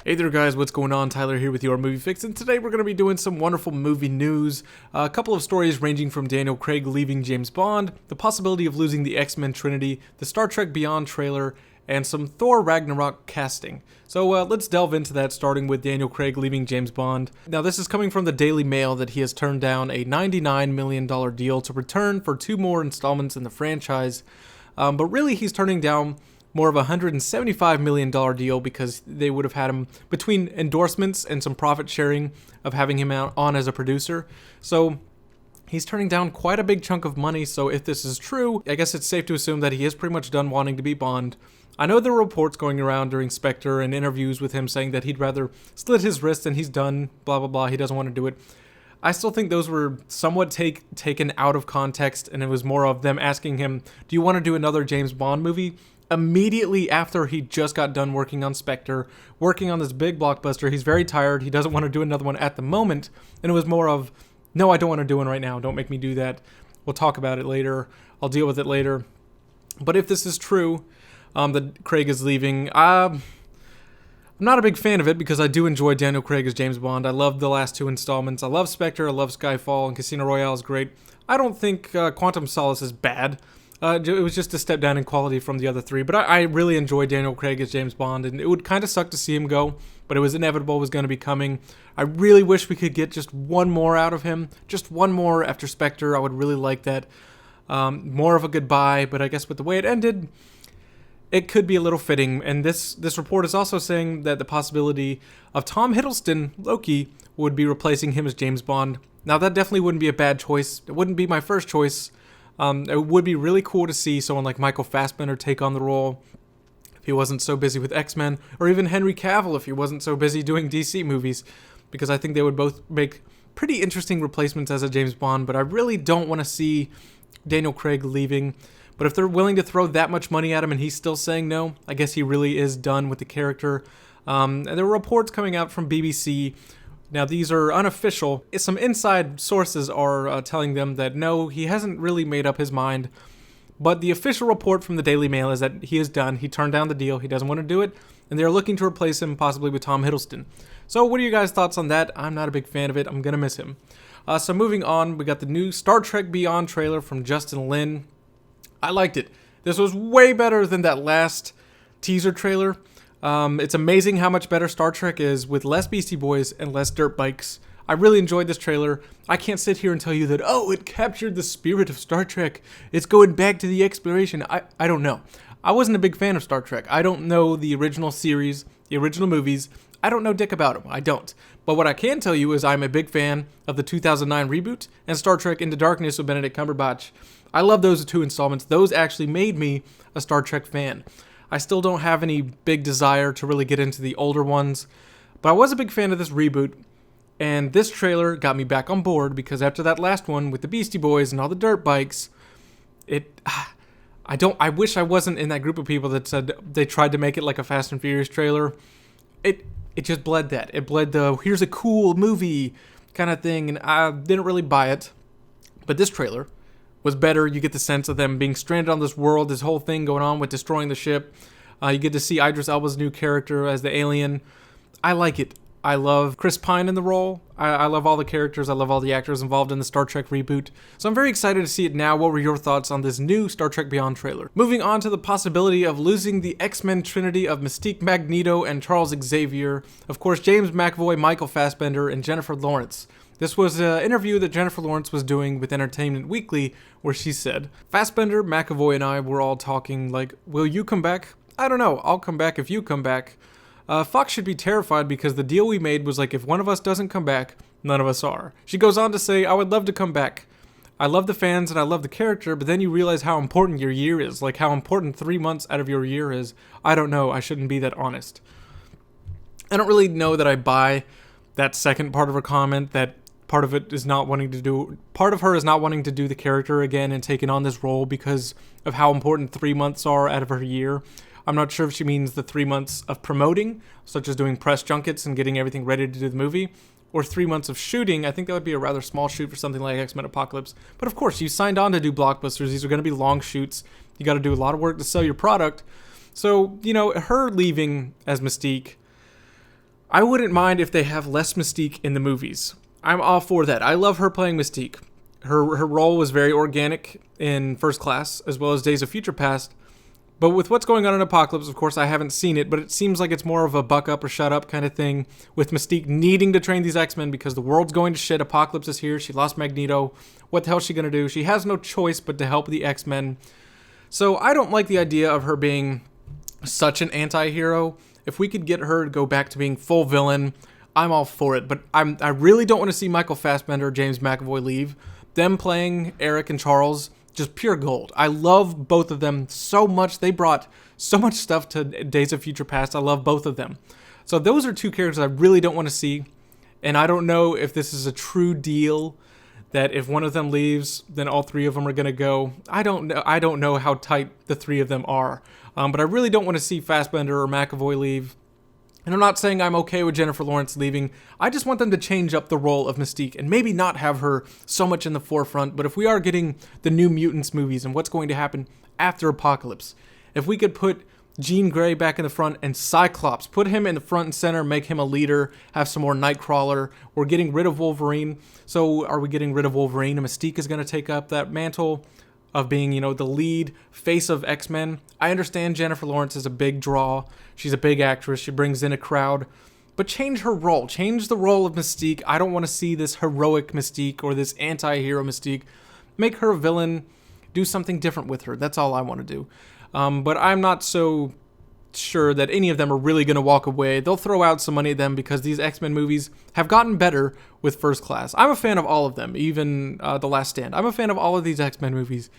Hey there guys, what's going on? Tyler here with your Movie Fix, and today we're going to be doing some wonderful movie news. A couple of stories ranging from Daniel Craig leaving James Bond, the possibility of losing the X-Men Trinity, the Star Trek Beyond trailer, and some Thor Ragnorok casting. So let's delve into that, starting with Daniel Craig leaving James Bond. Now this is coming from the Daily Mail that he has turned down a $99 million deal to return for 2 more installments in the franchise. But really he's turning down more of a $175 million deal because they would have had him between endorsements and some profit sharing of having him on as a producer. So he's turning down quite a big chunk of money. So if this is true, I guess it's safe to assume that he is pretty much done wanting to be Bond. I know there were reports going around during Spectre and interviews with him saying that he'd rather slit his wrist and he's done, blah, blah, blah. He doesn't want to do it. I still think those were somewhat taken out of context, and it was more of them asking him, do you want to do another James Bond movie? Immediately after he just got done working on Spectre, working on this big blockbuster. He's very tired. He doesn't want to do another one at the moment. And it was more of, no, I don't want to do one right now. Don't make me do that. We'll talk about it later. I'll deal with it later. But if this is true, that Craig is leaving, I'm not a big fan of it because I do enjoy Daniel Craig as James Bond. I love the last 2 installments. I love Spectre. I love Skyfall, and Casino Royale is great. I don't think Quantum Solace is bad. It was just a step down in quality from the other 3, but I really enjoy Daniel Craig as James Bond, and it would kind of suck to see him go, but it was inevitable, it was going to be coming. I really wish we could get just one more out of him, just one more after Spectre. I would really like that. More of a goodbye, but I guess with the way it ended, it could be a little fitting. And this report is also saying that the possibility of Tom Hiddleston, Loki, would be replacing him as James Bond. Now, that definitely wouldn't be a bad choice. It wouldn't be my first choice. It would be really cool to see someone like Michael Fassbender take on the role if he wasn't so busy with X-Men, or even Henry Cavill if he wasn't so busy doing DC movies, because I think they would both make pretty interesting replacements as a James Bond, but I really don't want to see Daniel Craig leaving. But if they're willing to throw that much money at him and he's still saying no, I guess he really is done with the character. And there were reports coming out from BBC. Now, these are unofficial. Some inside sources are telling them that no, he hasn't really made up his mind. But the official report from the Daily Mail is that he is done. He turned down the deal. He doesn't want to do it. And they're looking to replace him possibly with Tom Hiddleston. So what are you guys' thoughts on that? I'm not a big fan of it. I'm going to miss him. So moving on, we got the new Star Trek Beyond trailer from Justin Lin. I liked it. This was way better than that last teaser trailer. It's amazing how much better Star Trek is with less Beastie Boys and less dirt bikes. I really enjoyed this trailer. I can't sit here and tell you that, oh, it captured the spirit of Star Trek. It's going back to the exploration. I don't know. I wasn't a big fan of Star Trek. I don't know the original series, the original movies. I don't know dick about them. I don't. But what I can tell you is I'm a big fan of the 2009 reboot and Star Trek Into Darkness with Benedict Cumberbatch. I love those 2 installments. Those actually made me a Star Trek fan. I still don't have any big desire to really get into the older ones, but I was a big fan of this reboot, and this trailer got me back on board because after that last one with the Beastie Boys and all the dirt bikes, I wish I wasn't in that group of people that said they tried to make it like a Fast and Furious trailer. It just bled that. It bled the here's a cool movie kind of thing, and I didn't really buy it. But this trailer was better. You get the sense of them being stranded on this world, this whole thing going on with destroying the ship. You get to see Idris Elba's new character as the alien. I like it. I love Chris Pine in the role. I love all the characters. I love all the actors involved in the Star Trek reboot. So I'm very excited to see it now. What were your thoughts on this new Star Trek Beyond trailer? Moving on to the possibility of losing the X-Men Trinity of Mystique, Magneto, and Charles Xavier. Of course, James McAvoy, Michael Fassbender, and Jennifer Lawrence. This was an interview that Jennifer Lawrence was doing with Entertainment Weekly where she said, Fassbender, McAvoy, and I were all talking like, will you come back? I don't know. I'll come back if you come back. Fox should be terrified because the deal we made was like if one of us doesn't come back, none of us are. She goes on to say, I would love to come back. I love the fans and I love the character, but then you realize how important your year is, like how important 3 months out of your year is. I don't know. I shouldn't be that honest. I don't really know that I buy that second part of her comment, that part of it is not wanting to do, part of her is not wanting to do the character again and taking on this role because of how important 3 months are out of her year. I'm not sure if she means the 3 months of promoting, such as doing press junkets and getting everything ready to do the movie, or 3 months of shooting. I think that would be a rather small shoot for something like X-Men Apocalypse. But of course, you signed on to do blockbusters. These are going to be long shoots. You got to do a lot of work to sell your product. So, you know, her leaving as Mystique, I wouldn't mind if they have less Mystique in the movies. I'm all for that. I love her playing Mystique. Her role was very organic in First Class, as well as Days of Future Past. But with what's going on in Apocalypse, of course, I haven't seen it, but it seems like it's more of a buck up or shut up kind of thing, with Mystique needing to train these X-Men because the world's going to shit. Apocalypse is here. She lost Magneto. What the hell is she going to do? She has no choice but to help the X-Men. So I don't like the idea of her being such an anti-hero. If we could get her to go back to being full villain, I'm all for it. But I really don't want to see Michael Fassbender or James McAvoy leave. Them playing Eric and Charles, just pure gold. I love both of them so much. They brought so much stuff to Days of Future Past. I love both of them. So those are two characters I really don't want to see. And I don't know if this is a true deal, that if one of them leaves, then all three of them are going to go. I don't know how tight the three of them are. But I really don't want to see Fassbender or McAvoy leave. And I'm not saying I'm okay with Jennifer Lawrence leaving. I just want them to change up the role of Mystique and maybe not have her so much in the forefront. But if we are getting the New Mutants movies and what's going to happen after Apocalypse, if we could put Jean Grey back in the front and Cyclops, put him in the front and center, make him a leader, have some more Nightcrawler. We're getting rid of Wolverine. So are we getting rid of Wolverine? And Mystique is going to take up that mantle of being, the lead face of X-Men. I understand Jennifer Lawrence is a big draw. She's a big actress. She brings in a crowd. But change her role. Change the role of Mystique. I don't want to see this heroic Mystique or this anti-hero Mystique. Make her a villain. Do something different with her. That's all I want to do. But I'm not so sure that any of them are really going to walk away. They'll throw out some money at them because these X-Men movies have gotten better with First Class. I'm a fan of all of them, even The Last Stand. I'm a fan of all of these X-Men movies,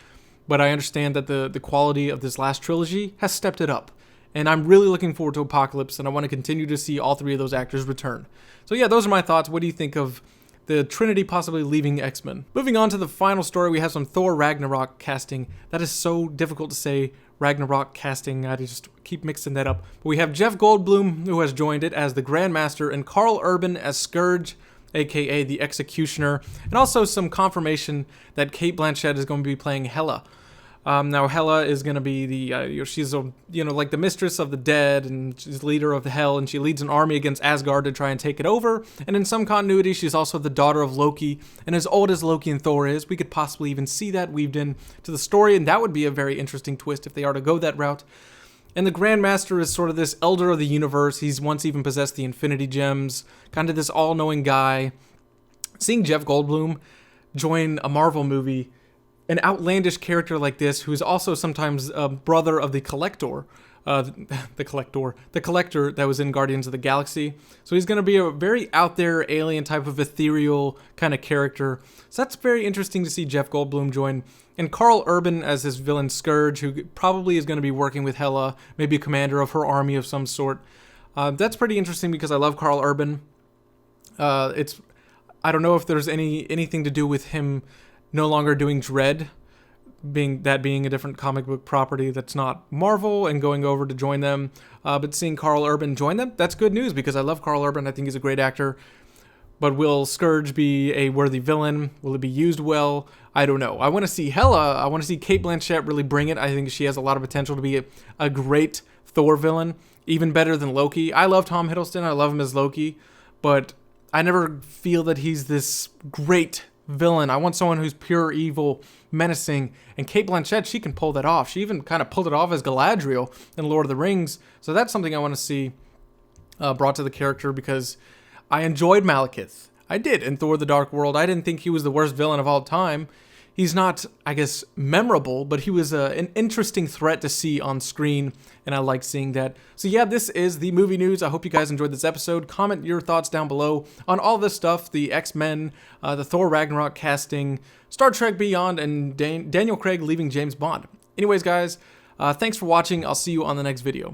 but I understand that the quality of this last trilogy has stepped it up. And I'm really looking forward to Apocalypse, and I want to continue to see all three of those actors return. So yeah, those are my thoughts. What do you think of the Trinity possibly leaving X-Men? Moving on to the final story, we have some Thor Ragnorok casting. That is so difficult to say, Ragnarok casting. I just keep mixing that up. But we have Jeff Goldblum, who has joined it as the Grandmaster, and Carl Urban as Scourge, aka the Executioner, and also some confirmation that Cate Blanchett is going to be playing Hela. Now Hela is going to be the she's like the mistress of the dead, and she's leader of the hell, and she leads an army against Asgard to try and take it over. And in some continuity, she's also the daughter of Loki, and as old as Loki and Thor is, we could possibly even see that weaved in to the story, and that would be a very interesting twist if they are to go that route. And the Grandmaster is sort of this elder of the universe. He's once even possessed the Infinity Gems, kind of this all-knowing guy. Seeing Jeff Goldblum join a Marvel movie, an outlandish character like this, who is also sometimes a brother of the Collector, the Collector that was in Guardians of the Galaxy. So he's going to be a very out there alien type of ethereal kind of character. So that's very interesting to see Jeff Goldblum join. And Carl Urban as his villain Scourge, who probably is going to be working with Hela, maybe a commander of her army of some sort. That's pretty interesting because I love Carl Urban. I don't know if there's anything to do with him no longer doing Dread, being a different comic book property that's not Marvel, and going over to join them. But seeing Carl Urban join them, that's good news because I love Carl Urban. I think he's a great actor. But will Scourge be a worthy villain? Will it be used well? I don't know. I want to see Hela. I want to see Cate Blanchett really bring it. I think she has a lot of potential to be a great Thor villain, even better than Loki. I love Tom Hiddleston. I love him as Loki, but I never feel that he's this great villain. I want someone who's pure evil, menacing, and Cate Blanchett, she can pull that off. She even kind of pulled it off as Galadriel in Lord of the Rings. So that's something I want to see brought to the character because I enjoyed Malekith. I did in Thor the Dark World. I didn't think he was the worst villain of all time. He's not, I guess, memorable, but he was an interesting threat to see on screen, and I liked seeing that. So yeah, this is the movie news. I hope you guys enjoyed this episode. Comment your thoughts down below on all this stuff, the X-Men, the Thor Ragnarok casting, Star Trek Beyond, and Daniel Craig leaving James Bond. Anyways, guys, thanks for watching. I'll see you on the next video.